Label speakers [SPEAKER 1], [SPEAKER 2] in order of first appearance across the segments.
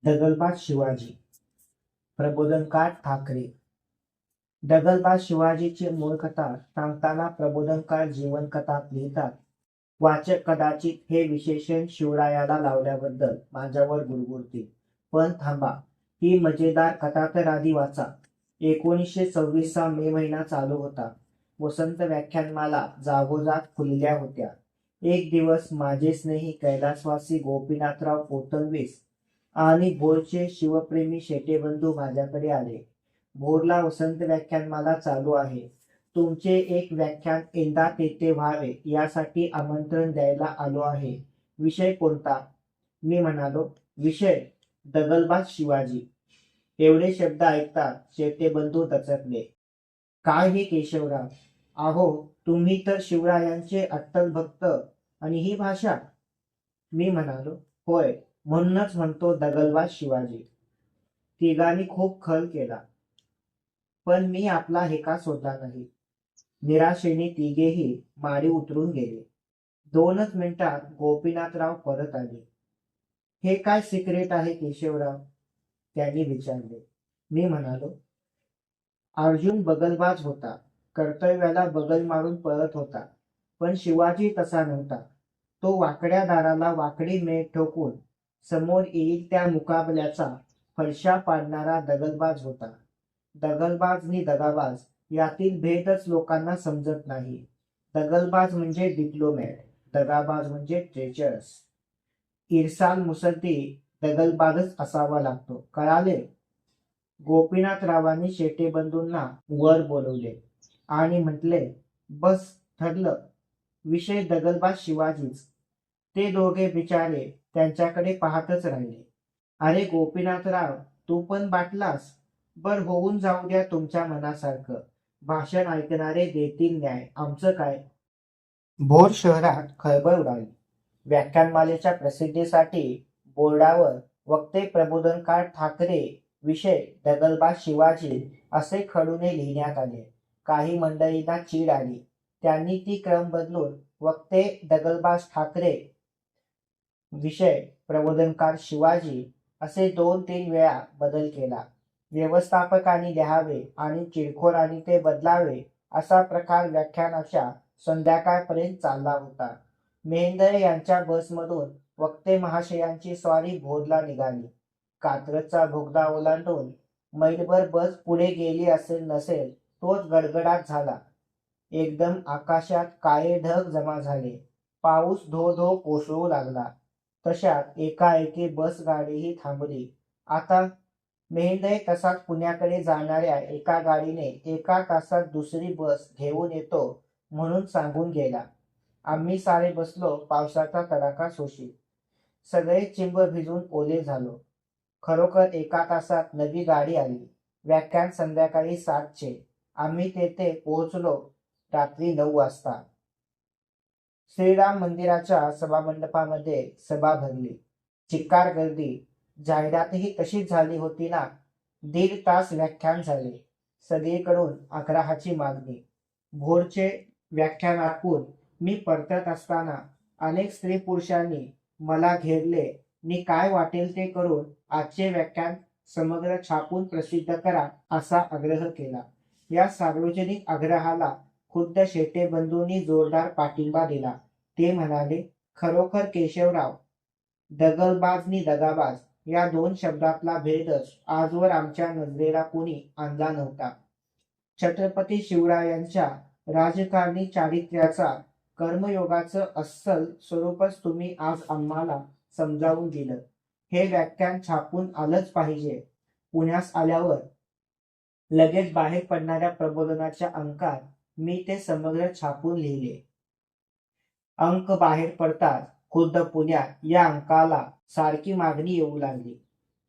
[SPEAKER 1] दगलबाज शिवाजी. प्रबोधनकार ठाकरे. दगलबाज शिवाजीची मूळ कथा सांगताना प्रबोधनकार जीवनकथा लिहितात. वाचक कदाचित हे विशेषण शिवरायाला लावल्याबद्दल माझ्यावर गुरगुरतील, पण थांबा, ही मजेदार कथा तर आधी वाचा. 1926 चा मे महिना चालू होता. वसंत व्याख्यानमाला जागोजाग फुलल्या होत्या. एक दिवस माझे स्नेही कैलासवासी गोपीनाथराव कोतणवीस आणि भोरचे शिवप्रेमी शेटेबंधू माझ्याकडे आले. भोरला वसंत व्याख्यानमाला चालू आहे. तुमचे एक व्याख्यान यंदा तेथे व्हावे यासाठी आमंत्रण द्यायला आलो आहे. विषय कोणता? मी म्हणालो, विषय दगलबाज शिवाजी. एवढे शब्द ऐकतात शेटेबंधू दचकले. काय हे केशवराव? अहो, तुम्ही तर शिवरायांचे अट्टल भक्त आणि ही भाषा? मी म्हणालो, होय, म्हणूनच म्हणतो दगलबाज शिवाजी. तिघांनी खूप खल केला, पण मी आपला हेका सोडला नाही. निराशेने तिघेही माडी उतरून गेले. 2च मिनिटात गोपीनाथराव परत आले. हे काय सिक्रेट आहे केशवराव? त्यांनी विचारले. मी म्हणालो, अर्जुन बगलबाज होता. कर्तव्याला बगल मारून पळत होता. पण शिवाजी तसा नव्हता. तो वाकड्या दाराला वाकडी मेळ ठोकून समोर येईल त्या मुकाबल्याचा फडशा पाडणारा दगलबाज होता. दगलबाज नि दगाबाज यातील भेदच लोकांना समजत नाही. दगलबाज म्हणजे डिप्लोमॅट, दगाबाज म्हणजे ट्रेचरस. इरसाल मुसद्दी दगलबाजच असावा लागतो, कळाले? गोपीनाथरावांनी शेटेबंधूंना वर बोलवले आणि म्हटले, बस, ठरलं. विषय दगलबाज शिवाजीच. ते दोघे बिचारे त्यांच्याकडे पाहतच राहिले. अरे गोपीनाथराव, तू पण बाटलास? बर, होऊन जाऊ द्या तुमच्या मनासारखं. भाषण ऐकणारे देतील न्याय, आमचं काय? भोर शहरात खळबळ उडाली. व्याख्यानमालेच्या प्रसिद्धीसाठी बोर्डावर वक्ते प्रबोधनकार ठाकरे, विषय दगलबाज शिवाजी असे खडूने लिहिण्यात आले. काही मंडळींना चीड आली. त्यांनी ती क्रम बदलून वक्ते दगलबाज ठाकरे, विषय प्रबोधनकार शिवाजी असे 2-3 वेळा बदल केला. व्यवस्थापकांनी लिहावे आणि चिडखोरांनी ते बदलावे असा प्रकार व्याख्यानाच्या संध्याकाळपर्यंत चालला होता. मेहेंदळे यांच्या बसमधून वक्ते महाशयांची स्वारी भोरला निघाली. कात्रजचा बोगदा ओलांडून मैलभर बस पुढे गेली असेल नसेल तोच गडगडाट झाला. एकदम आकाशात काळे ढग जमा झाले. पाऊस धो धो कोसळू लागला. तशात एकाएकी बस गाडीही थांबली. आता मेहेंदळे तसाच पुण्याकडे जाणाऱ्या एका गाडीने 1 तासात दुसरी बस घेऊन येतो म्हणून सांगून गेला. आम्ही सारे बसलो पावसाचा तडाखा सोशी. सगळे चिंब भिजून ओले झालो. खरोखर 1 तासात नवी गाडी आली. व्याख्यान संध्याकाळी 7चे. आम्ही तेथे पोहोचलो रात्री 9 वाजता. श्रीराम मंदिराच्या सभामंडपामध्ये सभा भरली. चिक्कार गर्दी. जाहिरातही तशीच झाली होती ना. 1.5 तास व्याख्यान झाले. सगळीकडून आग्रहाची मागणी. भोरचे व्याख्यान ऐकून मी परतत असताना अनेक स्त्री पुरुषांनी मला घेरले नि काय वाटेल ते करून आजचे व्याख्यान समग्र छापून प्रसिद्ध करा असा आग्रह केला. या सार्वजनिक आग्रहाला खुद्द शेटेबंधूंनी जोरदार पाठिंबा दिला. ते म्हणाले, खरोखर केशवराव, दगलबाज नि दगाबाज या 2 शब्दातला भेदच आजवर आमच्या नजरेला कुणी आणला नव्हता. छत्रपती शिवरायांच्या राजकारणी चारित्र्याचा, कर्मयोगाचं अस्सल स्वरूपच तुम्ही आज आम्हाला समजावून दिलं. हे व्याख्यान छापून आलंच पाहिजे. पुण्यास आल्यावर लगेच बाहेर पडणाऱ्या प्रबोधनाच्या अंकात मी ते समग्र छापून लिहिले. अंक बाहेर पडताच खुद्द पुण्यात या अंकाला सारखी मागणी येऊ लागली.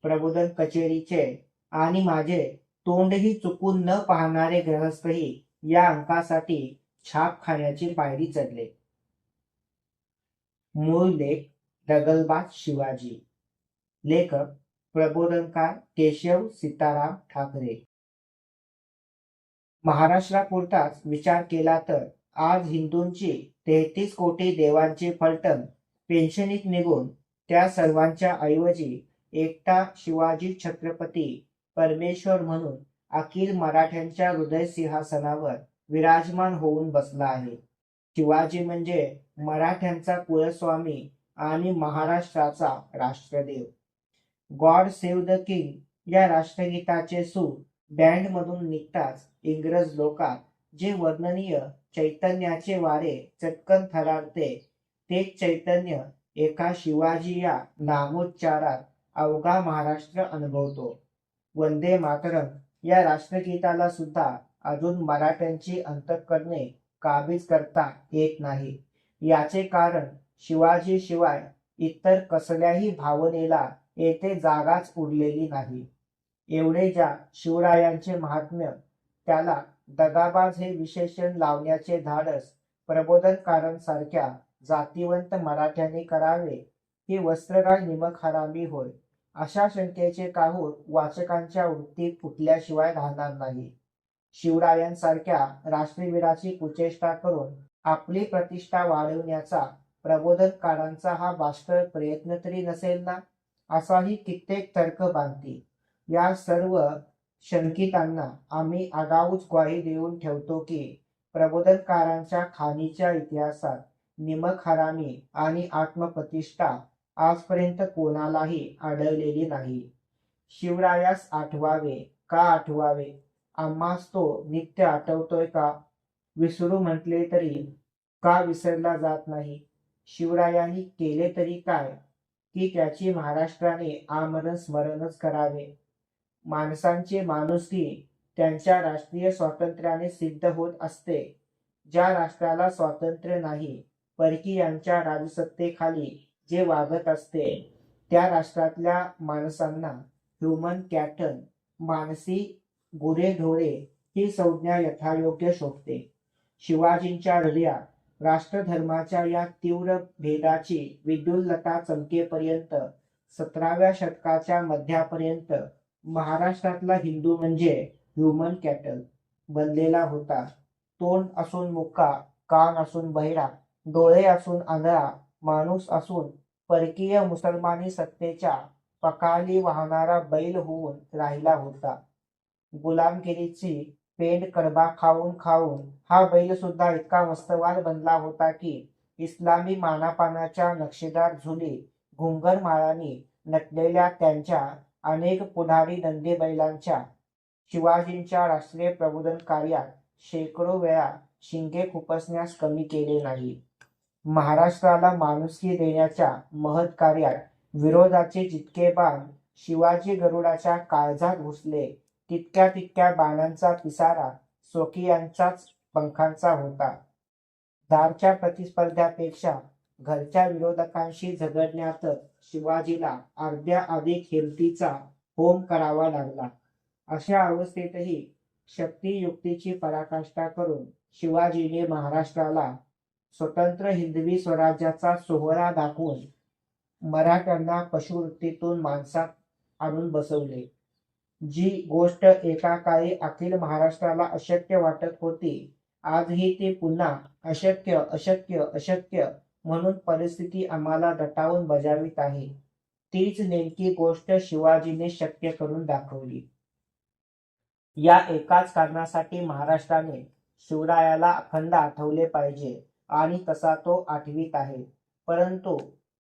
[SPEAKER 1] प्रबोधन कचेरीचे आणि माझे तोंडही चुकून न पाहणारे गृहस्थही या अंकासाठी छाप खाण्याची पायरी चढले. मूळ लेख दगलबाज शिवाजी. लेखक प्रबोधनकार केशव सीताराम ठाकरे. महाराष्ट्रापुरताच विचार केला तर आज हिंदूंची 33 कोटी देवांची फलटण पेन्शनीत निघून त्या सर्वांच्या ऐवजी एकटा शिवाजी छत्रपती परमेश्वर म्हणून अखिल मराठ्यांच्या हृदय सिंहासनावर विराजमान होऊन बसला आहे. शिवाजी म्हणजे मराठ्यांचा कुलस्वामी आणि महाराष्ट्राचा राष्ट्रदेव. गॉड सेव्ह द किंग या राष्ट्रगीताचे सूर बँडमधून निघताच इंग्रज लोकात जे वर्णनीय चैतन्याचे वारे चटकन थरारते, तेच चैतन्य एका शिवाजी या नामोच्चारात अवघा महाराष्ट्र अनुभवतो. वंदे मातरम या राष्ट्रगीताला सुद्धा अजून मराठ्यांची अंतःकरणे काबीज करता येत नाही. याचे कारण शिवाजी शिवाय इतर कसल्याही भावनेला येथे जागाच उरलेली नाही. एवढे ज्या शिवरायांचे महात्म्य, त्याला दगाबाज हे विशेषण लावण्याचे धाडस प्रबोधनकारांसारख्या जातीवंत मराठ्यांनी करावे ही वस्त्रगाळ निमक हरामी होय, अशा शंकेचे काहूर वाचकांच्या वृत्तीत फुटल्याशिवाय राहणार नाही. शिवरायांसारख्या राष्ट्रवीराची कुचेष्टा करून आपली प्रतिष्ठा वाढवण्याचा प्रबोधनकारांचा हा बाष्कळ प्रयत्न तरी नसेल ना, असाही कित्येक तर्क बांधतील. या सर्व शंकितांना आम्ही आगाऊच ग्वाही देऊन ठेवतो की प्रबोधनकारांच्या खाणीच्या इतिहासात निमक हरामी आणि आत्मप्रतिष्ठा आजपर्यंत कोणालाही आढळलेली नाही. शिवरायास आठवावे का आठवावे, आम्हास तो नित्य आठवतोय का? विसरू म्हटले तरी का विसरला जात नाही? शिवरायांनी केले तरी काय की त्याची महाराष्ट्राने आमरण स्मरणच करावे? माणसांची माणुसकी त्यांच्या राष्ट्रीय स्वातंत्र्याने सिद्ध होत असते. ज्या राष्ट्राला स्वातंत्र्य नाही, परकीयांच्या राजसत्तेखाली जे वागत असते, त्या राष्ट्रातल्या माणसांना ह्युमन कॅटल, मानसी गुरेढोरे ही संज्ञा यथायोग्य शोभते. शिवाजींच्या हृदयात राष्ट्रधर्माच्या या तीव्र भेदाची विद्युल्लता चमकेपर्यंत 17व्या शतकाच्या मध्यापर्यंत महाराष्ट्रातला हिंदू म्हणजे ह्युमन कॅटल बनलेला होता. तोंड असून मुका, कान असून बहिरा, डोळे असून आंधळा, माणूस असून परकीय मुसलमानी सत्तेच्या पकाली वाहणारा बैल होऊन राहिला होता. गुलामगिरीची पेंड कडबा खाऊन खाऊन हा बैल सुद्धा इतका मस्तवाल बनला होता की इस्लामी मानापानाच्या नक्षीदार झुली घुंगर माळांनी नटलेल्या त्यांच्या अनेक पुढारी नंदी बैलांच्या शिवाजींच्या राष्ट्रीय प्रबोधन कार्यात शेकडो वेळा शिंगे खुपसण्यास कमी केले नाही. महाराष्ट्राला माणुसकी देण्याच्या महत् कार्यात विरोधाचे जितके बाण शिवाजी गरुडाच्या काळजात घुसले, तितक्या तितक्या बाणांचा पिसारा स्वकीयांच्याच पंखांचा होता. दारच्या प्रतिस्पर्ध्यापेक्षा घरच्या विरोधकांशी झगडण्यातच शिवाजीला अर्ध्या अधिक हिमतीचा होम करावा लागला. अशा अवस्थेतही शक्तियुक्तीची पराकाष्ठा करून शिवाजीने महाराष्ट्राला स्वतंत्र हिंदवी स्वराज्याचा सोहळा दाखवून मराठ्यांना पशुवृत्तीतून माणसात आणून बसवले. जी गोष्ट एका काळी अखिल महाराष्ट्राला अशक्य वाटत होती, आजही ती पुन्हा अशक्य अशक्य अशक्य म्हणून परिस्थिती आम्हाला दटावून बजावित आहे. तीच नेमकी गोष्ट शिवाजीने शक्य करून दाखवली. या एकाच कारणासाठी महाराष्ट्राने शिवरायाला अखंड आठवले पाहिजे आणि तसा तो आठवीत आहे. परंतु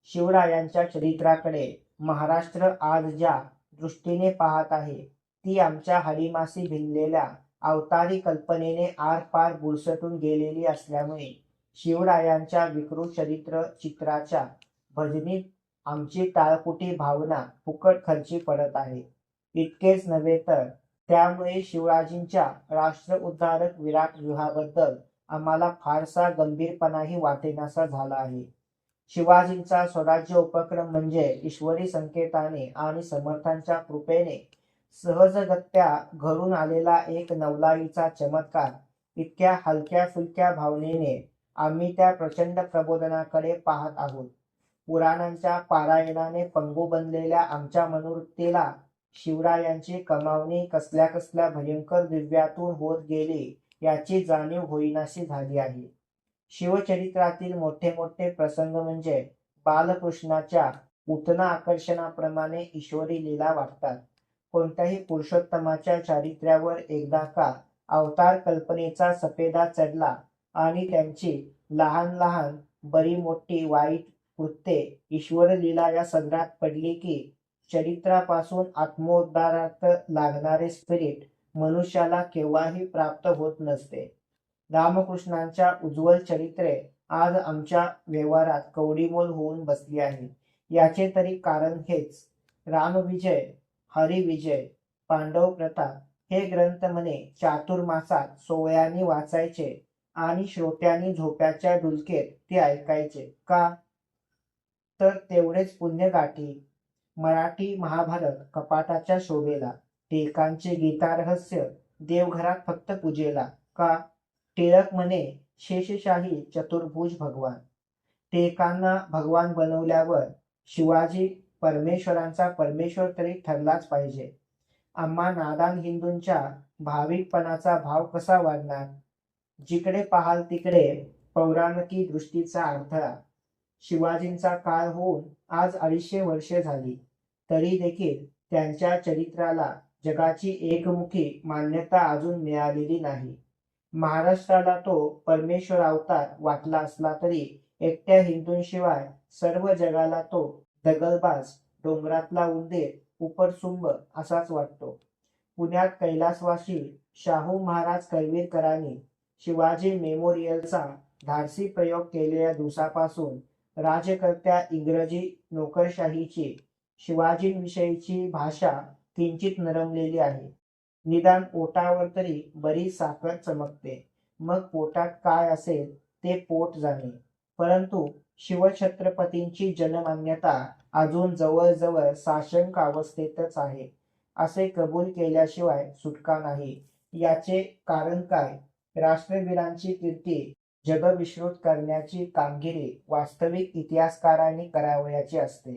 [SPEAKER 1] शिवरायांच्या चरित्राकडे महाराष्ट्र आज ज्या दृष्टीने पाहत आहे, ती आमच्या हाडीमासी भिनलेल्या अवतारी कल्पनेने आरपार बुरसटून गेलेली असल्यामुळे शिवरायांच्या विकृत चित्राच्या भजनीत आमची टाळकुटी भावना फुकट खर्ची पडत आहे. इतकेच नव्हे तर त्यामुळे शिवाजींच्या राष्ट्र उद्धारक विराट व्यूहाबद्दल आम्हाला फारसा गंभीरपणाही वाटेनासा झाला आहे. शिवाजींचा स्वराज्य उपक्रम म्हणजे ईश्वरी संकेताने आणि समर्थांच्या कृपेने सहजगत्या घडून आलेला एक नवलाईचा चमत्कार. इतक्या हलक्या फुलक्या भावनेने आम्ही त्या प्रचंड प्रबोधनाकडे पाहत आहोत. पुराणांच्या पारायणाने पंगू बनलेल्या आमच्या मनोवृत्तीला शिवरायांची कमावणी कसल्या कसल्या भयंकर दिव्यातून होत गेली याची जाणीव होईनाशी झाली आहे. शिवचरित्रातील मोठे मोठे प्रसंग म्हणजे बालकृष्णाच्या पूतना आकर्षणाप्रमाणे ईश्वरी लीला वाटतात. कोणत्याही पुरुषोत्तमाच्या चारित्र्यावर एकदा का अवतार कल्पनेचा सफेदा चढला आणि त्यांची लहान लहान बरी मोठी वाईट कृत्ये ईश्वरलीला या सदरात पडली की चरित्रापासून आत्मोद्धारार्थ लागणारे स्पिरिट मनुष्याला केव्हाही प्राप्त होत नसते. रामकृष्णांच्या उज्ज्वल चरित्रे आज आमच्या व्यवहारात कवडीमोल होऊन बसली आहे. याचे तरी कारण हेच. रामविजय, हरिविजय, पांडव प्रथा हे ग्रंथ म्हणे चातुर्मासात सोवळ्याने वाचायचे आणि श्रोत्यांनी झोप्याच्या डुलकेत ते ऐकायचे. का? तर तेवढेच पुण्य गाठी. मराठी महाभारत कपाटाच्या शोभेला, टिळकांचे गीतारहस्य देवघरात फक्त पूजेला. का? टिळक म्हणे शेषशाही चतुर्भुज भगवान. टिळकांना भगवान बनवल्यावर शिवाजी परमेश्वरांचा परमेश्वर तरी ठरलाच पाहिजे. आम्हा नादान हिंदूंच्या भाविकपणाचा भाव कसा वाढणार? जिकडे पाहाल तिकडे पौराणिकी दृष्टीचा अडथळा. शिवाजींचा काळ होऊन आज 250 वर्षे झाली, तरी देखील त्यांच्या चरित्राला जगाची एकमुखी मान्यता अजून मिळालेली नाही. महाराष्ट्राला तो परमेश्वर अवतार वाटला असला तरी एकट्या हिंदूंशिवाय सर्व जगाला तो दगलबाज, डोंगरातला उंदीर, उपरसुंब असाच वाटतो. पुण्यात कैलासवासी शाहू महाराज करवीरकरांनी शिवाजी मेमोरियलचा धाडसी प्रयोग केलेल्या दिवसापासून राजकर्त्या इंग्रजी नोकरशाहीची शिवाजींविषयीची भाषा किंचित नरमलेली आहे. निदान पोटावर तरी बरी साखर चमकते. मग पोटात काय असेल ते पोट जाणे. परंतु शिवछत्रपतींची जनमान्यता अजून जवळजवळ साशंक अवस्थेतच आहे असे कबूल केल्याशिवाय सुटका नाही. याचे कारण काय? राष्ट्रवीरांची कीर्ती जगविश्रुत करण्याची कामगिरी वास्तविक इतिहासकारांनी करावयाची असते.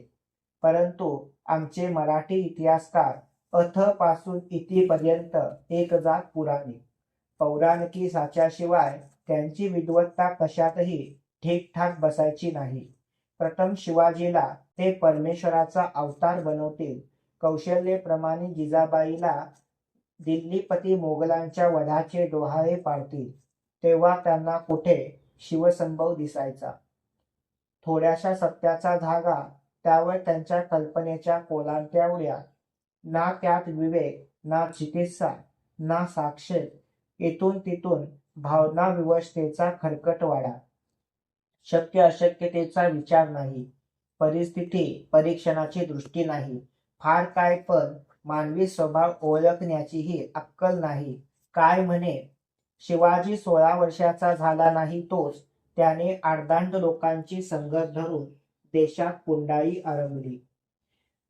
[SPEAKER 1] परंतु आमचे मराठी इतिहासकार अथ पासून इतिपर्यंत एक जात पुराणी. पौराणिकी साच्याशिवाय त्यांची विद्वत्ता कशातही ठीकठाक बसायची नाही. प्रथम शिवाजीला ते परमेश्वराचा अवतार बनवतील. कौशल्यप्रमाणे जिजाबाईला दिल्लीपती मोगलांच्या वधाचे डोहाळे पाडतील. तेव्हा त्यांना कुठे शिवसंभव दिसायचा. थोड्याशा सत्याचा धागा, त्यावर त्यांच्या कल्पनेच्या कोलांट्या उड्या. ना त्यात विवेक, ना चिकित्सा, ना साक्षेप. इथून तिथून भावनाविवशतेचा खरकटवाडा. शक्य अशक्यतेचा विचार नाही. परिस्थिती परीक्षणाची दृष्टी नाही. फार काय पण मानवी स्वभाव ओळखण्याचीही अक्कल नाही. काय म्हणे, शिवाजी 16 वर्षाचा झाला नाही तोच त्याने आर्धांत लोकांची संगत धरून देशात पुंडाई आरंभली.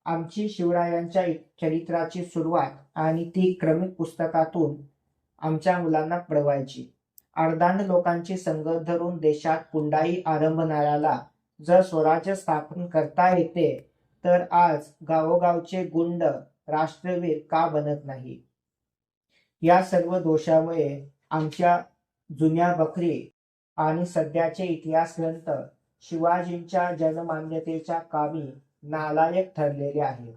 [SPEAKER 1] आमची शिवरायांच्या चरित्राची सुरुवात आणि ती क्रमिक पुस्तकातून आमच्या मुलांना पळवायची. अर्धांड लोकांची संगत धरून देशात पुंडाई आरंभणाऱ्याला जर स्वराज्य स्थापन करता येते तर आज गावोगावचे गुंड राष्ट्रवीर का बनत नाही? या सर्व दोषामुळे आमच्या जुन्या बखरी आणि सध्याचे इतिहास ग्रंथ शिवाजींच्या जनमान्यतेच्या कामी नालायक ठरलेले आहेत.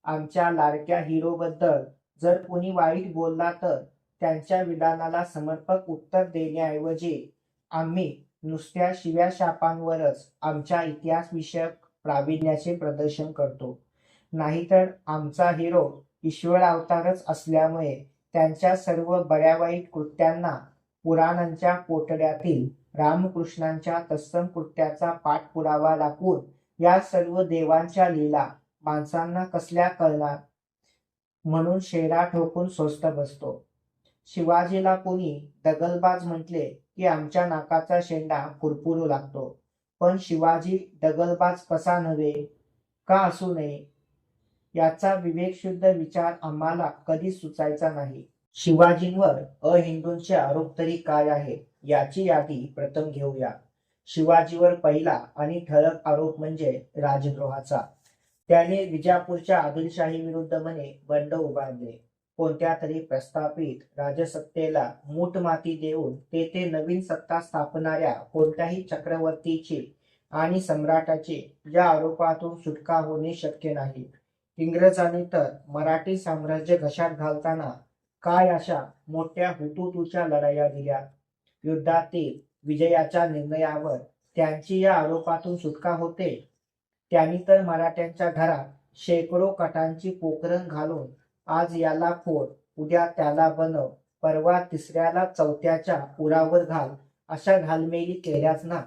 [SPEAKER 1] आमच्या लाडक्या हिरोबद्दल जर कोणी वाईट बोलला तर त्यांच्या विधानाला समर्पक उत्तर देण्याऐवजी आम्ही नुसत्या शिव्या शापांवरच आमच्या इतिहासविषयक प्रावीण्याचे प्रदर्शन करतो. नाहीतर आमचा हिरो ईश्वर अवतारच असल्यामुळे त्यांच्या सर्व बऱ्या वाईट कृत्यांना पुराणांच्या पोटड्यातील रामकृष्णांच्या तत्सम कृत्याचा पाठपुरावा दाखवून या सर्व देवांच्या लीला माणसांना कसल्या कळणार म्हणून शेरा ठोकून स्वस्थ बसतो. शिवाजीला कोणी दगलबाज म्हटले की आमच्या नाकाचा शेंडा फुरफुरू लागतो. पण शिवाजी दगलबाज कसा नव्हे, का असू नये, याचा विवेकशुद्ध विचार आम्हाला कधीच सुचायचा नाही. शिवाजींवर अहिंदूंचे आरोप तरी काय आहेत याची यादी प्रथम घेऊया. शिवाजीवर पहिला आणि ठळक आरोप म्हणजे राजद्रोहाचा. त्याने विजापूरच्या आदिलशाहीविरुद्ध म्हणे बंड उभारले. कोणत्या तरी प्रस्थापित राजसत्तेला मूठ माती देऊन तेथे नवीन सत्ता स्थापणाऱ्या कोणत्याही चक्रवर्तीची आणि सम्राटाची या आरोपातून सुटका होणे शक्य नाही. इंग्रजांनी तर मराठी साम्राज्य घशात घालताना काय अशा मोठ्या हुतुतूच्या लढाया दिल्या. युद्धातील विजयाच्या निर्णयावर त्यांची या आरोपातून सुटका होते. त्यांनी तर मराठ्यांच्या घरात शेकडो कटांची पोकरण घालून आज याला फोड, उद्या त्याला बनव, परवा तिसऱ्याला चौथ्याच्या उरावर घाल अशा घालमेली केल्याच ना.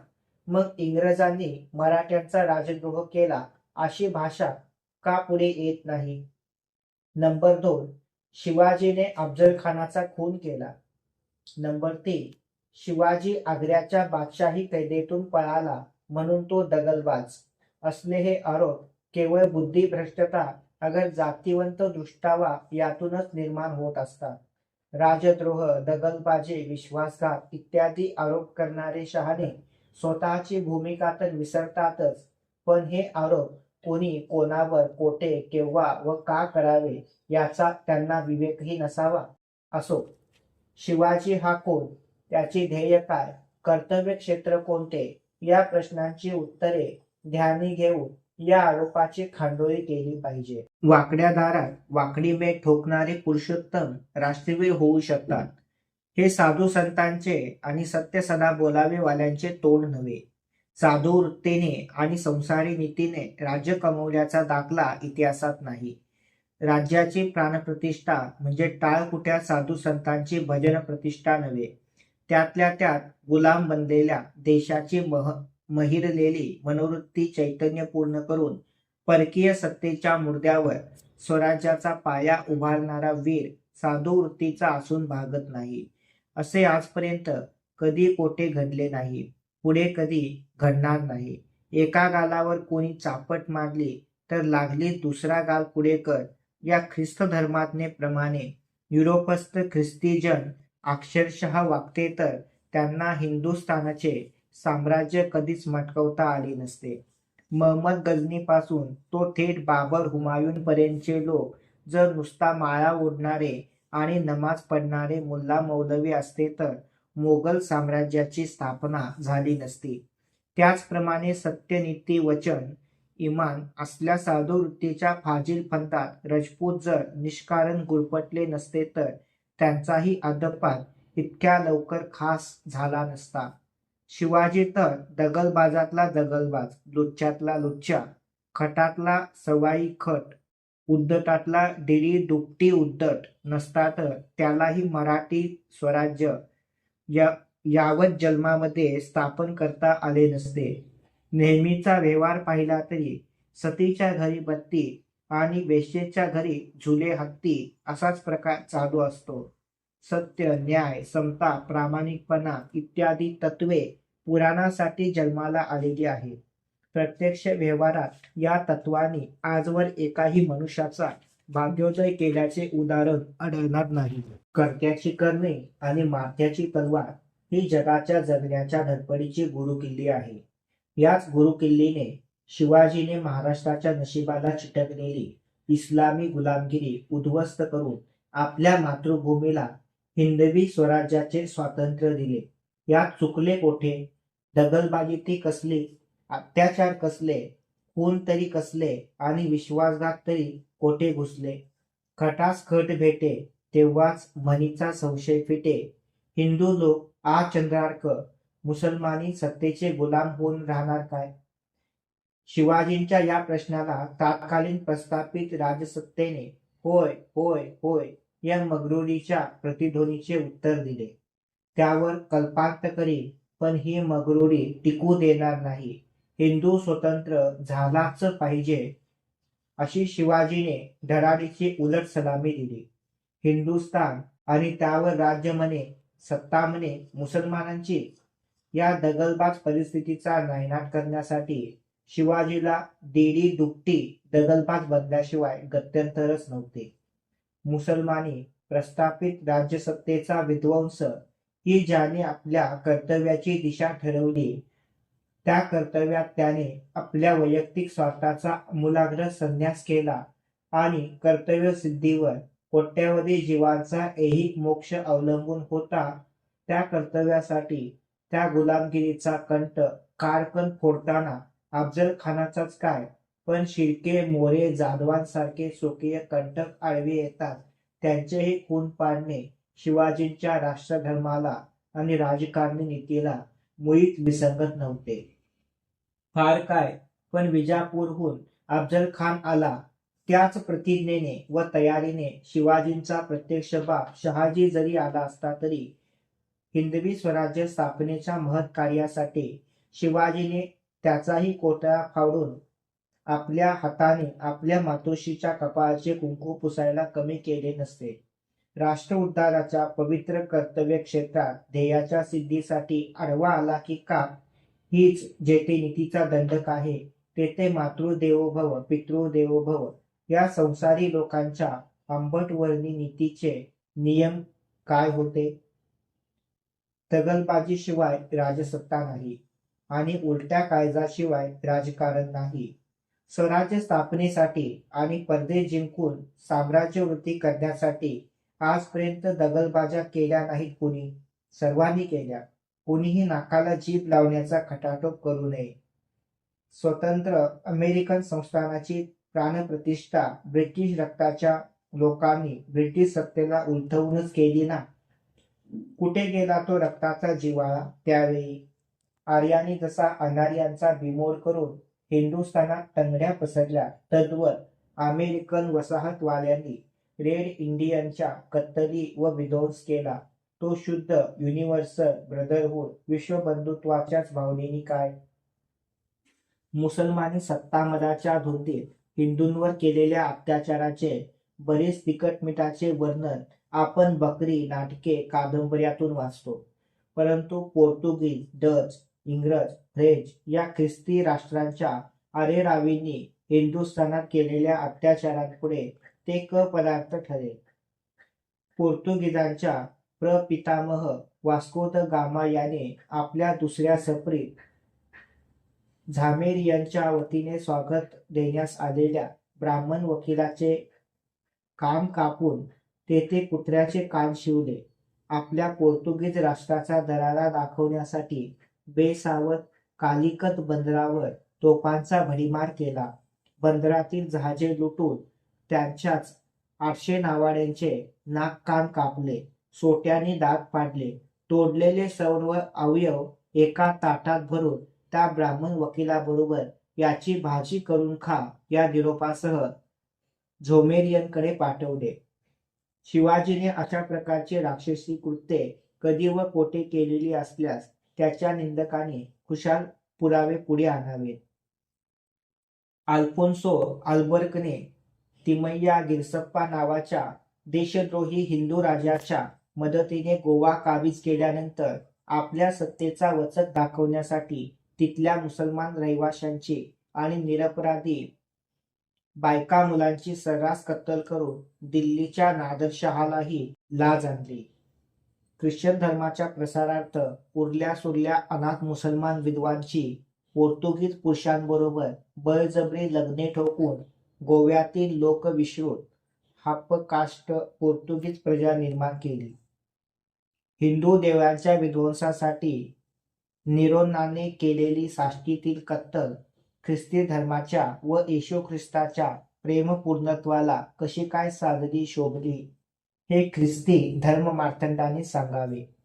[SPEAKER 1] मग इंग्रजांनी मराठ्यांचा राजद्रोह केला अशी भाषा का पुढे येत नाही? नंबर 2, शिवाजीने अफजल खानाचा खून केला. नंबर 3, शिवाजी आग्र्याच्या बादशाही कैदेतून पळाला म्हणून तो दगलबाज. असले हे आरोप केवळ बुद्धिभ्रष्टता अगर जातीवंत दृष्टावा यातूनच निर्माण होत असतात. राजद्रोह, दगलबाजी, विश्वासघात इत्यादी आरोप करणारे शहाणे स्वतःची भूमिका तर विसरतातच, पण हे आरोप कोणी कोणावर, कोठे, केव्हा व का करावे याचा त्यांना विवेकही नसावा. असो, शिवाजी हा कोण, त्याची ध्येय काय, कर्तव्य क्षेत्र कोणते या प्रश्नांची उत्तरे ध्यानी घेऊन या आरोपाची खांडोळी केली पाहिजे. वाकड्या दारात वाकडी मेट ठोकणारे पुरुषोत्तम राष्ट्रवीर होऊ शकतात, हे साधू संतांचे आणि सत्य सदा बोलावे वाल्यांचे तोंड नव्हे. साधू वृत्तीने आणि संसारी नीतीने राज्य कमवल्याचा दाखला इतिहासात नाही. राज्याची प्राणप्रतिष्ठा म्हणजे टाळकुट्या साधू संतांची भजन प्रतिष्ठा नव्हे. त्यातल्या त्यात गुलाम बनलेल्या देशाची महिरलेली मनोवृत्ती चैतन्यपूर्ण करून परकीय सत्तेच्या मुर्द्यावर स्वराज्याचा पाया उभारणारा वीर साधू वृत्तीचा असून भागत नाही. असे आजपर्यंत कधी कोठे घडले नाही, पुढे कधी घडणार नाही. एका गालावर कोणी चापट मारली तर लागली दुसरा गाल पुढे कर या ख्रिस्त धर्माज्ञेप्रमाणे युरोपस्थ ख्रिस्तीजन अक्षरशः वागते तर त्यांना हिंदुस्थानाचे साम्राज्य कधीच मटकवता आले नसते. महमद गझनीपासून तो थेट बाबर हुमायून पर्यंतचे लोक जर नुसता माळा ओढणारे आणि नमाज पढणारे मुल्ला मौलवी असते तर मोगल साम्राज्याची स्थापना झाली नसती. त्याचप्रमाणे सत्य, नीती, वचन, इमान असल्या साधू वृत्तीच्या फाजील फंदात रजपूत जर निष्कारण गुरफटले नसते तर त्यांचाही अधपात इतक्या लवकर खास झाला नसता. शिवाजी तर दगलबाजातला दगलबाज, लुच्च्यातला लुच्चा, खटातला सवाई खट, उद्धटातला डिडी दुपटी उद्धट नसता तर त्यालाही मराठी स्वराज्य यावत जन्मामध्ये स्थापन करता आले नसते. नेहमीचा व्यवहार पाहिला तरी सतीच्या घरी बत्ती आणि वेश्येच्या घरी झुले हत्ती असाच प्रकार चालू असतो. सत्य, न्याय, समता, प्रामाणिकपणा इत्यादी तत्वे पुराणासाठी जन्माला आलेली आहेत. प्रत्यक्ष व्यवहारात या तत्वांनी आजवर एकाही मनुष्याचा भाग्योदय केल्याचे उदाहरण आढळणार नाही. कर्त्याची करणे आणि माथ्याची तलवार ही जगाच्या जगण्याच्या धडपडीची गुरुकिल्ली आहे. याच गुरुकिल्लीने शिवाजीने महाराष्ट्राच्या नशिबाला चिटकलेली इस्लामी गुलामगिरी उद्ध्वस्त करून आपल्या मातृभूमीला हिंदवी स्वराज्याचे स्वातंत्र्य दिले. यात चुकले कोठे? दगलबाजी ती कसली, अत्याचार कसले, खून तरी कसले आणि विश्वासघात तरी कोठे घुसले? खटास खट भेटे तेव्हाच म्हणीचा संशय फिटे. हिंदू लोक चंद्रार्क, मुसलमानी सत्तेचे गुलाम होऊन राहणार काय? शिवाजींच्या या प्रश्नाला तत्कालीन प्रस्थापित राजसत्तेने होय होय होय या मगरुरीच्या प्रतिध्वनीचे उत्तर दिले. त्यावर कल्पांत करीन, पण ही मगरुरी टिकू देणार नाही. हिंदू स्वतंत्र झालाच पाहिजे अशी शिवाजीने धडाडीची उलट सलामी दिली. हिंदुस्थान आणि त्यावर राज्य म्हणे, सत्ता म्हणे मुसलमानांची. या दगलबाज परिस्थितीचा नायनाट करण्यासाठी शिवाजीला देडी दुपटी दगलबाज बनल्याशिवाय गत्यंतरच नव्हते. मुसलमानी प्रस्थापित राज्यसत्तेचा विध्वंस ही ज्याने आपल्या कर्तव्याची दिशा ठरवली, त्या कर्तव्यात त्याने आपल्या वैयक्तिक स्वार्थाचा आमूलाग्र संन्यास केला आणि कर्तव्य सिद्धीवर कोट्यवधी जीवांचा ऐहिक मोक्ष अवलंबून होता. त्या कर्तव्यासाठी त्या गुलामगिरीचा कंठ कारकन फोडताना अफजल खानाचाच काय, पण शिर्के, मोरे, जाधवांसारखे स्वकीय कंटक आडवे येतात त्यांचेही खून पाडणे शिवाजींच्या राष्ट्रधर्माला आणि राजकारणी नीतीला मुळीच विसंगत नव्हते. फार काय, पण विजापूरहून अफजल खान आला त्याच प्रतिज्ञेने व तयारीने शिवाजींचा प्रत्यक्ष बाप शहाजी जरी आला असता तरी हिंदवी स्वराज्य स्थापनेच्या महत् कार्यासाठी शिवाजीने त्याचाही कोटळा फाडून आपल्या हाताने आपल्या मातोश्रीच्या कपाळाचे कुंकू पुसायला कमी केले नसते. राष्ट्र उद्धाराच्या पवित्र कर्तव्य क्षेत्रात ध्येयाच्या सिद्धीसाठी आडवा आला की का, हीच जेथे नीतीचा दंडक आहे तेथे मातृदेवोभव पितृदेवोभव या संसारी लोकांच्या आंबटवर्णी नीतीचे नियम काय होते. दगलबाजीशिवाय राजसत्ता नाही आणि उलट्या काळजाशिवाय राजकारण नाही. स्वराज्य स्थापनेसाठी आणि परदेश जिंकून साम्राज्यवृद्धी करण्यासाठी आजपर्यंत दगलबाज्या केल्या नाहीत कुणी? सर्वांनी केल्या. कोणीही नाकाला जीभ लावण्याचा खटाटोप करू नये. स्वतंत्र अमेरिकन संस्थानाची प्राणप्रतिष्ठा ब्रिटिश रक्ताच्या लोकांनी ब्रिटिश सत्तेला उलथवूनच केली ना. कुठे गेला तो रक्ताचा जिव्हाळा त्यावेळी? आर्यांनी जसा अनार्यांचा बिमोड करून हिंदुस्थानात तंगड्या पसरल्या तद्वत अमेरिकन वसाहतवाल्यांनी रेड इंडियनच्या कत्तली व विध्वंस केला. तो शुद्ध युनिव्हर्सल ब्रदरहूड विश्वबंधुत्वाच्याच भावनेनी काय? मुसलमानी सत्तामदाच्या धुंदीत हिंदूंवर केलेल्या अत्याचाराचे बरेच तिखटमिठाचे वर्णन आपण बकरी, नाटके, कादंबऱ्यातून वाचतो. परंतु पोर्तुगीज, डच, इंग्रज, फ्रेंच या ख्रिस्ती राष्ट्रांच्या अरेरावींनी हिंदुस्थानात केलेल्या अत्याचारांपुढे ते क-पदार्थ ठरेल. पोर्तुगीजांच्या प्रपितामह वास्को द गामा याने आपल्या दुसऱ्या सफरीत झामेरियनच्या वतीने स्वागत देण्यास आलेल्या ब्राह्मण वकिलाचे काम कापून तेथे कुत्र्याचे कान शिवले. आपल्या पोर्तुगीज राष्ट्राचा दरारा दाखवण्यासाठी बेसावध कालिकत बंदरावर तोफांचा भडीमार केला. बंदरातील जहाजे लुटून त्यांच्याच 800 नावाड्यांचे नाक कान कापले, सोट्याने दात पाडले. तोडलेले सर्व अवयव एका ताटात भरून त्या ब्राह्मण वकिलाबरोबर याची भाजी करून खा या निरोपासह झोमेरियनकडे पाठवले. शिवाजीने अशा प्रकारची राक्षसी कृत्ये कधी व कोठे केलेली असल्यास त्याच्या निंदकाने खुशाल पुरावे पुढे आणावेत. अल्फोन्सो अल्बर्कने तिमय्या गिरसप्पा नावाच्या देशद्रोही हिंदू राजाच्या मदतीने गोवा काबीज केल्यानंतर आपल्या सत्तेचा वचक दाखवण्यासाठी तिथल्या मुसलमान रहिवाशांची आणि निरपराधी बायका मुलांची सर्रास कत्तल करून दिल्लीच्या नादरशहालाही लाज आणली. ख्रिश्चन धर्माच्या प्रसारार्थ उरल्या सुरल्या अनाथ मुसलमान विधवांची पोर्तुगीज पुरुषांबरोबर बळजबरी लग्ने ठोकून गोव्यातील लोकविश्रुत हापकाष्ट पोर्तुगीज प्रजा निर्माण केली. हिंदू देवळांच्या विध्वंसासाठी निरोनाने केलेली साष्टीतील कत्तल ख्रिस्ती धर्माच्या व येशू ख्रिस्ताच्या प्रेमपूर्णत्वाला कशी काय साधली शोभली हे ख्रिस्ती धर्ममार्तंडाने सांगावे.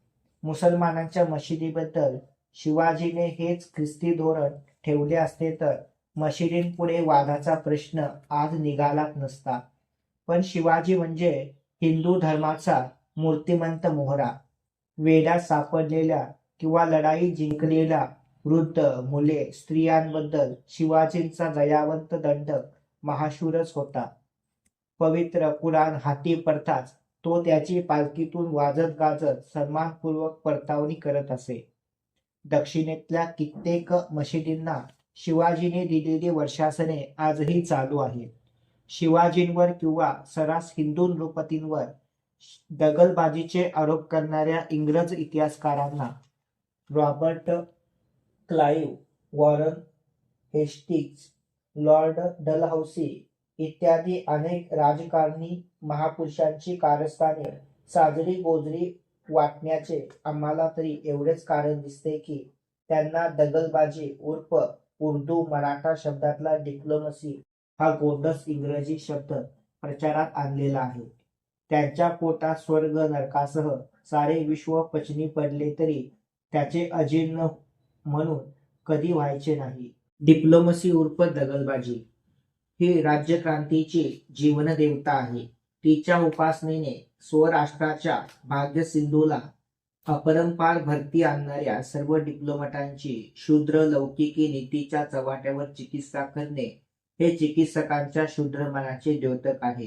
[SPEAKER 1] मुसलमानांच्या मशिदीबद्दल शिवाजीने हेच ख्रिस्ती धोरण ठेवले असते तर मशिदींपुढे वादाचा प्रश्न आज निघालाच नसता. पण शिवाजी म्हणजे हिंदू धर्माचा मूर्तिमंत मोहरा. वेड्यात सापडलेल्या किंवा लढाई जिंकलेल्या वृद्ध, मुले, स्त्रियांबद्दल शिवाजींचा दयावंत दंडक महाशूरच होता. पवित्र कुराण हाती पडताच तो त्याची पालखीतून वाजत गाजत सन्मानपूर्वक परतावणी करत असे. दक्षिणेतल्या कित्येक मशिदींना शिवाजीने दिलेली वर्षासने आजही चालू आहेत. शिवाजींवर किंवा सरास हिंदू नृपतींवर दगलबाजीचे आरोप करणाऱ्या इंग्रज इतिहासकारांना Robert Clive, Warren Hastings, Lord Dalhousie इत्यादी अनेक राजकारणी महापुरुषांची कारस्थाने साजरी गोजरी वाटण्याचे आम्हाला तरी एवढेच कारण दिसते की त्यांना दगलबाजी उर्फ उर्दू मराठा शब्दातला डिप्लोमसी हा गोंडस इंग्रजी शब्द प्रचारात आणलेला आहे. त्यांच्या पोटात स्वर्ग नरकासह सारे विश्व पचनी पडले तरी त्याचे अजीर्ण म्हणून कधी व्हायचे नाही. डिप्लोमसी उर्फ दगलबाजी ही राज्यक्रांतीची जीवनदेवता आहे. तिच्या उपासनेने स्वराष्ट्राच्या भाग्यसिंधूला अपरंपार भरती आणणाऱ्या सर्व डिप्लोमॅटांची शूद्र लौकिकी नीतीच्या चव्हाट्यावर चिकित्सा करणे हे चिकित्सकांच्या शूद्र मनाचे द्योतक आहे.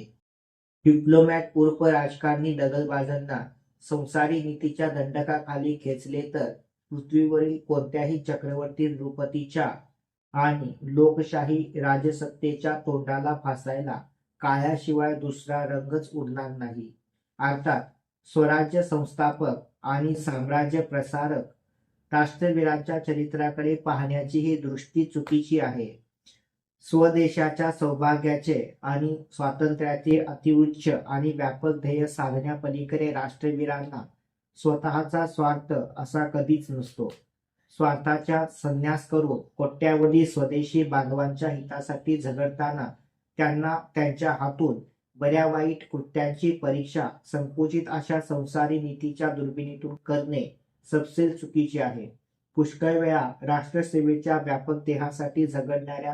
[SPEAKER 1] डिप्लोमॅट उर्फ राजकारणी दगलबाजांना संसारी नीतीच्या दंडकाखाली खेचले तर पृथ्वीवरील कोणत्याही चक्रवर्ती नृपतीच्या आणि लोकशाही राजसत्तेच्या तोंडाला फासायला काळ्याशिवाय दुसरा रंगच उरणार नाही. अर्थात स्वराज्य संस्थापक आणि साम्राज्य प्रसारक राष्ट्रवीरांच्या चरित्राकडे पाहण्याची ही दृष्टी चुकीची आहे. स्वदेशाच्या सौभाग्याचे आणि स्वातंत्र्याचे अतिउच्च आणि व्यापक ध्येय साधण्यापलीकडे राष्ट्रवीरांना स्वतःचा स्वार्थ असा कधीच नसतो. स्वार्थाचा संन्यास करून कोट्यावधी स्वदेशी बांधवांच्या हितासाठी झगडताना त्यांना त्यांच्या हातून बऱ्या वाईट कृत्यांची परीक्षा संकुचित अशा संसारी नीतीच्या दुर्बिणीतून करणे सपशेल चुकीचे आहे. पुष्कळ वेळा राष्ट्रसेवेच्या व्यापक देहासाठी झगडणाऱ्या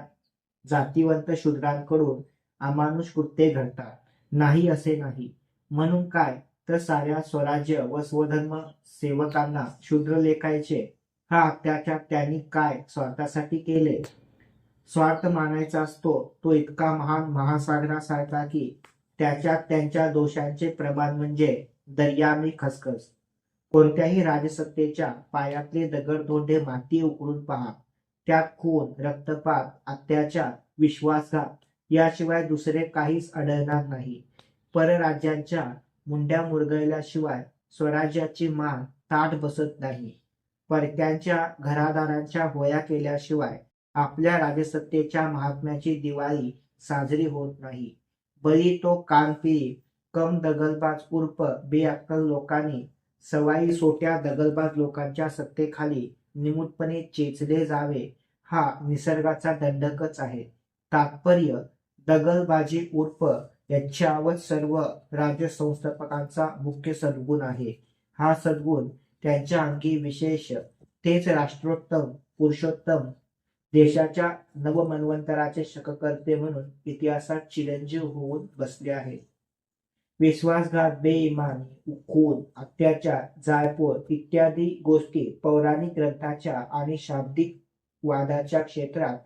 [SPEAKER 1] जातिवंत शूद्रांकडून अमानुष कृत्ये घडतात. नाही असे नाही. म्हणून काय तर साऱ्या स्वराज्य व स्वधर्म सेवकांना शूद्र लेखायचे हा अत्याचार त्यांनी काय स्वार्थासाठी केले? स्वार्थ मानायचा असतो तो इतका महान महासागरासारखा की त्याच्यात त्यांच्या दोषांचे प्रमाण म्हणजे दर्यामी खसखस. कोणत्याही राजसत्तेच्या पायातले दगडधोंडे माती उकळून पहा. त्यात खून, रक्तपात, अत्याचार, विश्वासघात याशिवाय दुसरे काहीच आढळणार नाही. परराज्यांच्या मुंड्या मुरगळल्याशिवाय स्वराज्याची मान ताठ बसत नाही. परक्यांच्या घरादारांच्या होया केल्याशिवाय आपल्या राजसत्तेच्या महात्म्याची दिवाळी साजरी होत नाही. बळी तो कानपिरी कम दगलबाज उर्फ बेअक्कल लोकांनी सवाई सोट्या दगलबाज लोकांच्या सत्तेखाली निमूटपणे चेचले जावे हा निसर्गाचा दंडकच आहे. तात्पर्य दगलबाजी उर्फ यच्छावत सर्व राज्यसंस्थापकांचा मुख्य सद्गुण आहे. हा सद्गुण त्यांच्या अंगी विशेष. तेच राष्ट्रोत्तम पुरुषोत्तम देशाच्या नवमन्वंतराचे शककर्ते म्हणून इतिहासात चिरंजीव होऊन बसले आहेत. विश्वासघात, बेईमानी, खून, अत्याचार, जाळपोळ इत्यादी गोष्टी पौराणिक ग्रंथाच्या आणि शाब्दिक वादाच्या क्षेत्रात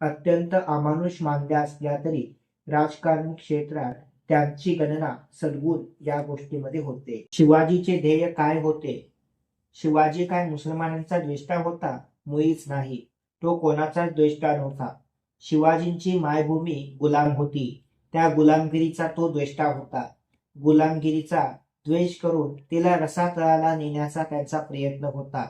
[SPEAKER 1] अत्यंत अमानुष मानल्या असल्या तरी राजकारणी क्षेत्रात त्यांची गणना सद्गुण या गोष्टीमध्ये होते. शिवाजीचे ध्येय काय होते? शिवाजी काय मुसलमानांचा द्वेष्टा होता? मुळीच नाही. तो कोणाचाच द्वेष्टा नव्हता. शिवाजींची मायभूमी गुलाम होती. त्या गुलामगिरीचा तो द्वेष्टा होता. गुलामगिरीचा द्वेष करून तिला रसातळाला नेण्याचा त्यांचा प्रयत्न होता.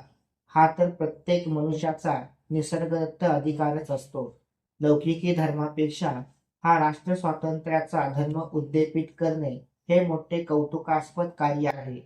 [SPEAKER 1] हा तर प्रत्येक मनुष्याचा निसर्गदत्त अधिकारच असतो. लौकिकी धर्मापेक्षा हा राष्ट्र स्वातंत्र्याचा धर्म उद्दीपित करणे हे मोठे कौतुकास्पद कार्य आहे.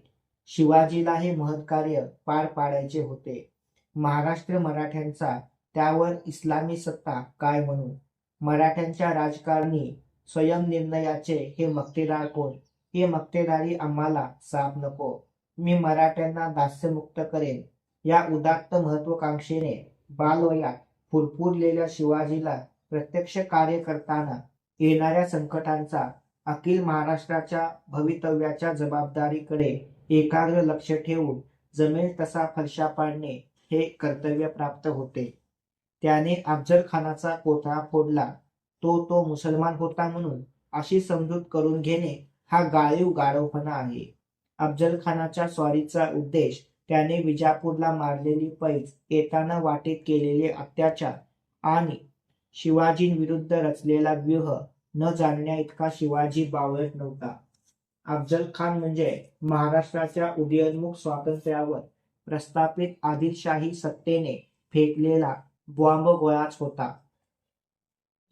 [SPEAKER 1] शिवाजीला हे महत्कार्य पार पाडायचे होते. महाराष्ट्र मराठ्यांचा त्यावर इस्लामी सत्ता काय म्हणून? मराठ्यांच्या राजकारणी स्वयंनिर्णयाचे हे मक्तेदार कोण? ही मक्तेदारी आम्हाला साप नको. मी मराठ्यांना दास्यमुक्त करेन या उदात्त महत्वाकांक्षेने बालवयात फुरफुरलेल्या शिवाजीला प्रत्यक्ष कार्य करताना येणाऱ्या संकटांचा अखिल महाराष्ट्राच्या भवितव्याच्या जबाबदारीकडे एकाग्र लक्ष ठेवून जमेल तसा फरशा पाडणे हे कर्तव्य प्राप्त होते. त्याने अफजल खानाचा कोथळा फोडला. तो मुसलमान होता म्हणून अशी समजूत करून घेणे हा गाळीव गाढवपणा आहे. अफजल खानाच्या स्वारीचा उद्देश त्याने विजापूरला मारलेली पैज, येताना वाटेत केलेले अत्याचार आणि शिवाजींविरुद्ध रचलेला व्यूह न जाणण्या इतका शिवाजी बावळट नव्हता. अफजल खान म्हणजे महाराष्ट्राच्या उदयोन्मुख स्वातंत्र्यावर प्रस्थापित आदिलशाही सत्तेने फेकलेला बॉम्ब गोळाच होता.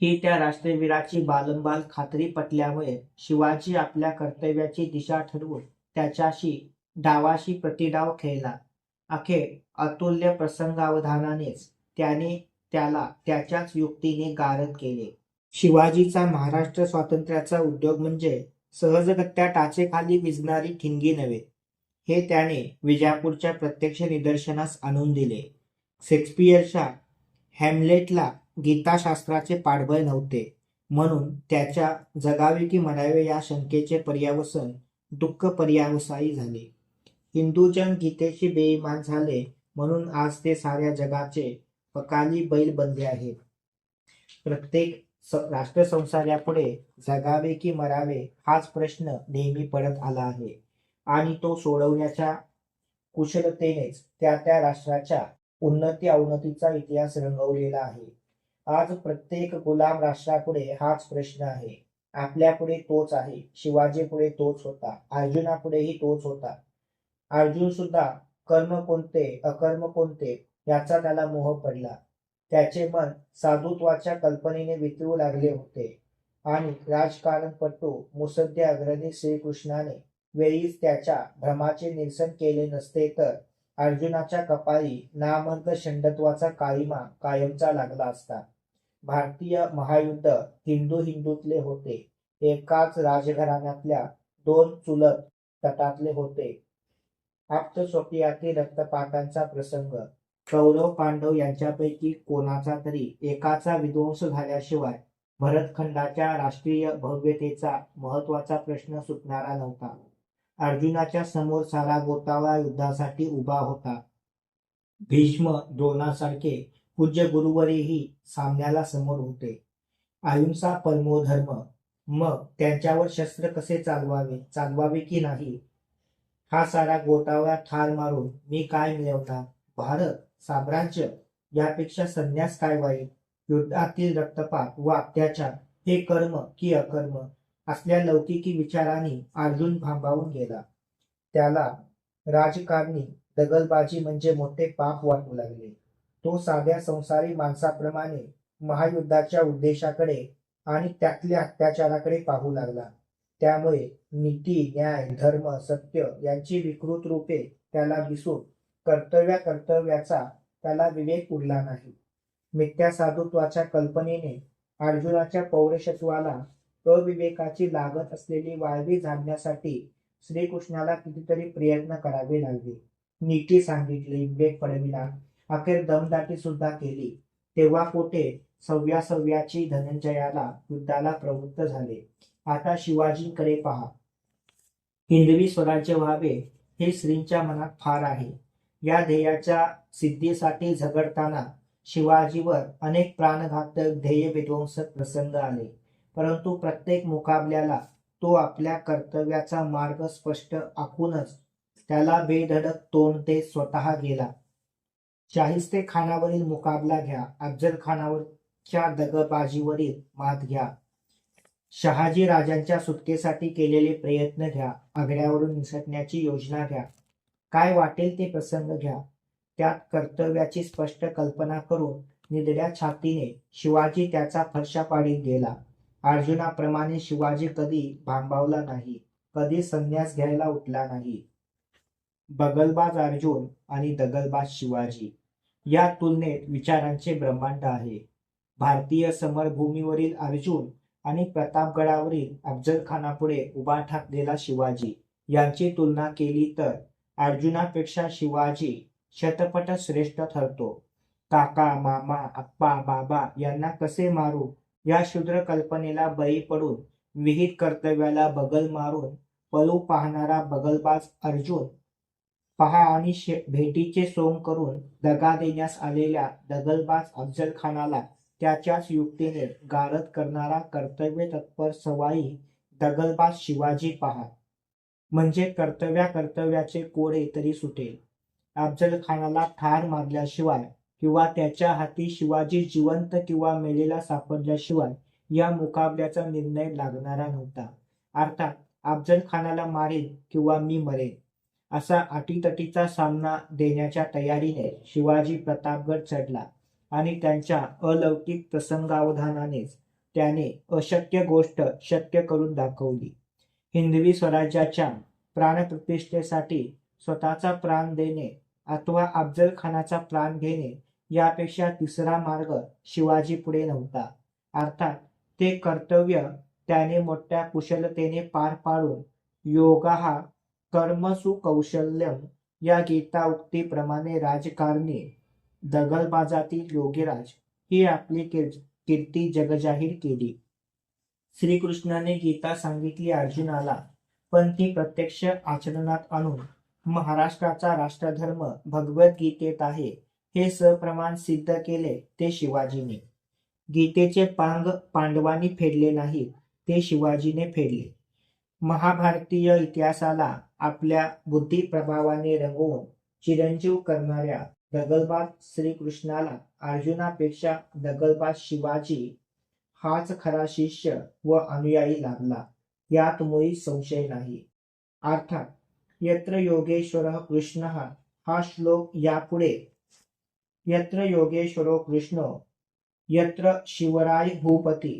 [SPEAKER 1] ही त्या राष्ट्रवीराची बालंबाल खात्री पटल्यामुळे शिवाजी आपल्या कर्तव्याची दिशा ठरवून त्याच्याशी डावाशी प्रतिडाव खेळला. अखेर अतुल्य प्रसंगावधानानेच त्याने त्याला त्याच्याच युक्तीने गारद केले. शिवाजीचा महाराष्ट्र स्वातंत्र्याचा उद्योग म्हणजे सहजगत्या टाचेखाली विझणारी ठिणगी नव्हे, हे त्याने विजापूरच्या प्रत्यक्ष निदर्शनास आणून दिले. शेक्सपियरच्या हॅम्लेटला गीताशास्त्राचे पाठबळ नव्हते, म्हणून त्याच्या जगावे की मरावे या शंकेचे पर्यावसन दुःख पर्यावसायी झाले. हिंदुजन गीतेशी बेईमान झाले, म्हणून आज ते साऱ्या जगाचे अकाली बैल बनले आहेत. प्रत्येक राष्ट्रसंसारापुढे जगावे की मरावे हाच प्रश्न नेहमी पडत आला आहे आणि तो सोडवण्याच्या कुशलतेनेच त्या त्या राष्ट्राच्या उन्नती अवनतीचा इतिहास रंगवलेला आहे. आज प्रत्येक गुलाम राष्ट्रापुढे हाच प्रश्न आहे. आपल्यापुढे तोच आहे, शिवाजीपुढे तोच होता, अर्जुनापुढेही तोच होता. अर्जुन सुद्धा कर्म कोणते अकर्म कोणते याचा त्याला मोह पडला. त्याचे मन साधुत्वाच्या कल्पनेने वितळू लागले होते आणि राजकारणपटू मुत्सद्य अग्रणी श्रीकृष्णाने वेळीच त्याच्या भ्रमाचे निरसन केले नसते तर अर्जुनाच्या कपाळी नामर्द षंडत्वाचा काळिमा कायमचा लागला असता. भारतीय महायुद्ध हिंदूतले होते. एकाच राजघराण्यातल्या दोन चुलत तटातले होते. आप्तस्वकीयातील रक्तपातांचा प्रसंग. कौरव पांडव यांच्यापैकी कोणाचा तरी एकाचा विध्वंस झाल्याशिवाय भरतखंडाच्या राष्ट्रीय भव्यतेचा महत्वाचा प्रश्न सुटणारा नव्हता. अर्जुनाच्या समोर सारा गोतावळा युद्धासाठी उभा होता. भीष्म द्रोणासारखे पूज्य गुरुवरही सामन्याला समोर होते. अहिंसा परमो धर्म. मग त्यांच्यावर शस्त्र कसे चालवावे की नाही, हा सारा गोतावळा ठार मारून मी काय मिळवणार? भारत, साम्राज्य यापेक्षा संन्यास काय वाईट? युद्धातील रक्तपात व अत्याचार हे कर्म की अकर्म? असल्या लौकिकी विचारांनी अर्जुन भांबावून गेला. त्याला राजकारणी दगलबाजी म्हणजे मोठे पाप वाटू लागले. तो साध्या संसारी माणसाप्रमाणे महायुद्धाच्या उद्देशाकडे आणि त्यातल्या अत्याचाराकडे पाहू लागला. त्यामुळे नीती, न्याय, धर्म, सत्य यांची विकृत रूपे त्याला दिसून कर्तव्याचा त्याला विवेक उरला नाही. मिथ्या साधुत्वाच्या कल्पनेने अर्जुनाच्या पौरुषत्वाला अविवेकाची लागत असलेली वाळवी झाडण्यासाठी श्रीकृष्णाला कितीतरी प्रयत्न करावे लागले. नीती सांगितली, विवेक पडविला, अखेर दमदाटी सुद्धा केली. तेव्हा पोटे सव्याची धनंजयाला युद्धाला प्रवृत्त झाले. आता शिवाजींकडे पहा. हिंदवी स्वराज्य व्हावे हे श्रींच्या मनात फार आहे. या ध्येयाच्या सिद्धीसाठी झगडताना शिवाजीवर अनेक प्राणघातक ध्येय विध्वंसक प्रसंग आले, परंतु प्रत्येक मुकाबल्याला तो आपल्या कर्तव्याचा मार्ग स्पष्ट आखूनच त्याला बेधडक तोंड देत स्वतः गेला. शाहिस्ते खानावरील मुकाबला घ्या, अफजल खानावरच्या दगबाजीवरील मात घ्या, शहाजी राजांच्या सुटकेसाठी केलेले प्रयत्न घ्या, आग्र्यावरून निसटण्याची योजना घ्या, काय वाटेल ते प्रसंग घ्या. त्यात कर्तव्याची स्पष्ट कल्पना करून निधड्या छातीने शिवाजी त्याचा फरशा पाडीत गेला. अर्जुनाप्रमाणे शिवाजी कधी भांबावला नाही, कधी संन्यास घ्यायला उठला नाही. बगलबाज अर्जुन आणि दगलबाज शिवाजी या तुलनेत विचारांचे ब्रह्मांड आहे. भारतीय समरभूमीवरील अर्जुन आणि प्रतापगडावरील अफजल खानापुढे उभा ठाकलेला शिवाजी यांची तुलना केली तर अर्जुनापेक्षा शिवाजी शतपट श्रेष्ठ ठरतो. काका, मामा, आप्पा, बाबा यांना कसे मारू या क्षुद्र कल्पनेला बळी पडून विहित कर्तव्याला बगल मारून पळू पाहणारा बगलबाज अर्जुन पहा आणि भेटीचे सोंग करून दगा देण्यास आलेल्या दगलबाज अफजल खानाला त्याच्याच युक्तीने गारद करणारा कर्तव्य तत्पर सवाई दगलबाज शिवाजी पहा. म्हणजे कर्तव्याचे कोडे तरी सुटेल. अफजल खानाला ठार मारल्याशिवाय किंवा त्याच्या हाती शिवाजी जिवंत किंवा मेलेला सापडल्याशिवाय या मुकाबल्याचा निर्णय लागणारा नव्हता. अर्थात अफजल खानाला मारेल किंवा मी मरेन असा अटीतटीचा सामना देण्याच्या तयारीने शिवाजी प्रतापगड चढला आणि त्यांच्या अलौकिक प्रसंगावधानानेच त्याने अशक्य गोष्ट शक्य करून दाखवली. हिंदवी स्वराज्याच्या प्राणप्रतिष्ठेसाठी स्वतःचा प्राण देणे अथवा अफजल खानाचा प्राण घेणे यापेक्षा तिसरा मार्ग शिवाजी पुढे नव्हता. अर्थात ते कर्तव्य त्याने मोठ्या कुशलतेने पार पाडून योगाः कर्मसु कौशल्यम या गीता उक्तीप्रमाणे राजकारणी दगलबाजातील योगीराज ही आपली कीर्ती जगजाहीर केली. श्रीकृष्णाने गीता सांगितली अर्जुनाला, पण ती प्रत्यक्ष आचरणात आणून महाराष्ट्राचा राष्ट्रधर्म भगवद्गीतेत आहे हे सप्रमाण सिद्ध केले ते शिवाजीने. गीतेचे पांग पांडवांनी फेडले नाही, ते शिवाजीने फेडले. महाभारतीय इतिहासाला आपल्या बुद्धिप्रभावाने रंगवून चिरंजीव करणाऱ्या दगलबाज श्रीकृष्णाला अर्जुनापेक्षा दगलबाज शिवाजी हाच खरा शिष्य व अनुयायी लाभला, यात मुळी संशय नाही. अर्थात यत्र योगेश्वरः कृष्णः हा श्लोक यापुढे यत्र योगेश्वरो कृष्णो यत्र शिवराय भूपती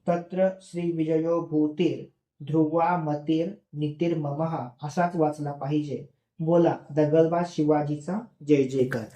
[SPEAKER 1] तत्र श्रीविजयो भूतीर ध्रुवा मतीर नीतिर्ममः असाच वाचला पाहिजे. बोला दगलबाज शिवाजीचा जय जयकार.